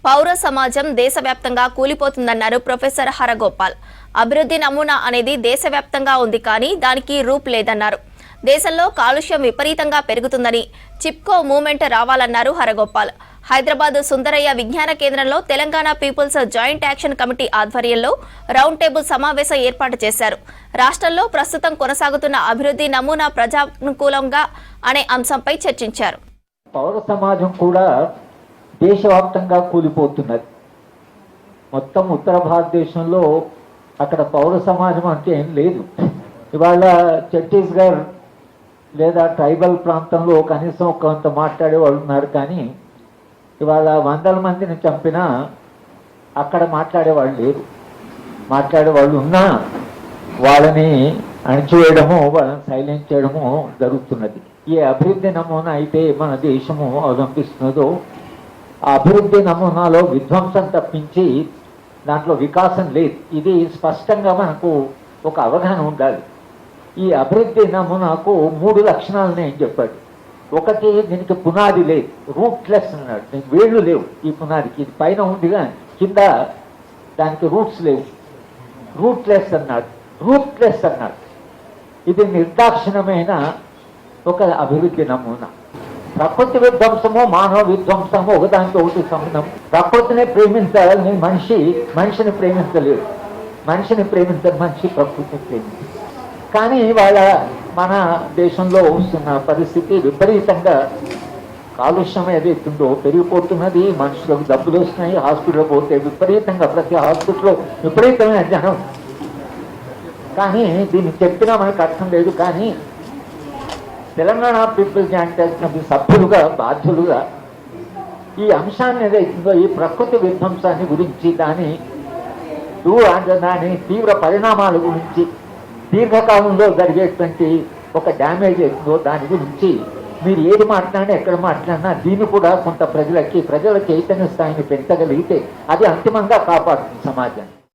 పౌర సమాజం దేశవ్యాప్తంగా కూలిపోతుందన్నారు ప్రొఫెసర్ హరగోపాల్. అభివృద్ధి నమూనా అనేది దేశవ్యాప్తంగా ఉంది, కానీ దానికి రూప్ లేదన్నారు. దేశంలో కాలుష్యం విపరీతంగా పెరుగుతుందని చిప్కో మూవ్మెంట్ రావాలన్నారు హరగోపాల్. హైదరాబాద్ సుందరయ్య విజ్ఞాన కేంద్రంలో Telangana people's joint action committee ఆధ్వర్యంలో రౌండ్ టేబుల్ సమావేశం ఏర్పాటు చేశారు. రాష్ట్రంలో ప్రస్తుతం కొనసాగుతున్న అభివృద్ధి నమూనా ప్రజానుకూలంగా అనే అంశంపై చర్చించారు. పౌర సమాజం కూడా దేశవ్యాప్తంగా కూలిపోతున్నది. మొత్తం ఉత్తర భారతదేశంలో అక్కడ పౌర సమాజం అంటే ఏం లేదు. ఇవాళ ఛత్తీస్గఢ్ లేదా ట్రైబల్ ప్రాంతంలో కనీసం కొంత మాట్లాడే వాళ్ళు ఉన్నారు, కానీ ఇవాళ వందల మందిని చంపినా అక్కడ మాట్లాడేవాళ్ళు లేరు. మాట్లాడేవాళ్ళు ఉన్నా వాళ్ళని అణిచివేయడము, వాళ్ళని సైలెంట్ చేయడము జరుగుతున్నది. ఈ అభివృద్ధి నమూనా అయితే మన దేశము అవలంబిస్తున్నదో ఆ అభివృద్ధి నమూనాలో విధ్వంసం తప్పించి దాంట్లో వికాసం లేదు. ఇది స్పష్టంగా మనకు ఒక అవగాహన ఉండాలి. ఈ అభివృద్ధి నమూనాకు 3 లక్షణాలు నేను చెప్పాడు. ఒకటి, దీనికి పునాది లేదు, రూట్లెస్ అన్నాడు. దీనికి వేళ్ళు లేవు ఈ పునాదికి. ఇది పైన ఉందిగా కింద దానికి రూట్స్ లేవు. రూట్లెస్ అన్నాడు, రూట్లెస్ అన్నాడు. ఇది నిర్దాక్షిణమైన ఒక అభివృద్ధి నమూనా. ప్రకృతి విధ్వంసము మానవ విధ్వంసము ఒకదానికి ఒకటి సంబంధం. ప్రకృతిని ప్రేమించాలని మనిషిని ప్రేమించలేదు. మనిషిని ప్రేమించని మనిషి ప్రకృతిని ప్రేమించాలి. కానీ వాళ్ళ మన దేశంలో వస్తున్న పరిస్థితి విపరీతంగా కాలుష్యం ఏదైతుందో పెరిగిపోతున్నది. మనుషులకు డబ్బులు వస్తున్నాయి, హాస్పిటల్ పోతే విపరీతంగా ప్రతి హాస్పిటల్లో విపరీతమైన జనం. కానీ దీన్ని చెప్పినా మనకు అర్థం లేదు. కానీ Telangana people's joint action committee సభ్యులుగా బాధ్యులుగా ఈ అంశాన్ని ఏదైతుందో ఈ ప్రకృతి విధ్వంసాన్ని గురించి దాని తీవ్ర పరిణామాల గురించి దీర్ఘకాలంలో జరిగేటువంటి ఒక డ్యామేజ్ అవుతుందో దాని గురించి మీరు ఏది మాట్లాడినా ఎక్కడ మాట్లాడినా దీన్ని కూడా కొంత ప్రజల చైతన్య స్థాయిని పెంచగలిగితే అది అంతిమంగా కాపాడుతుంది సమాజాన్ని.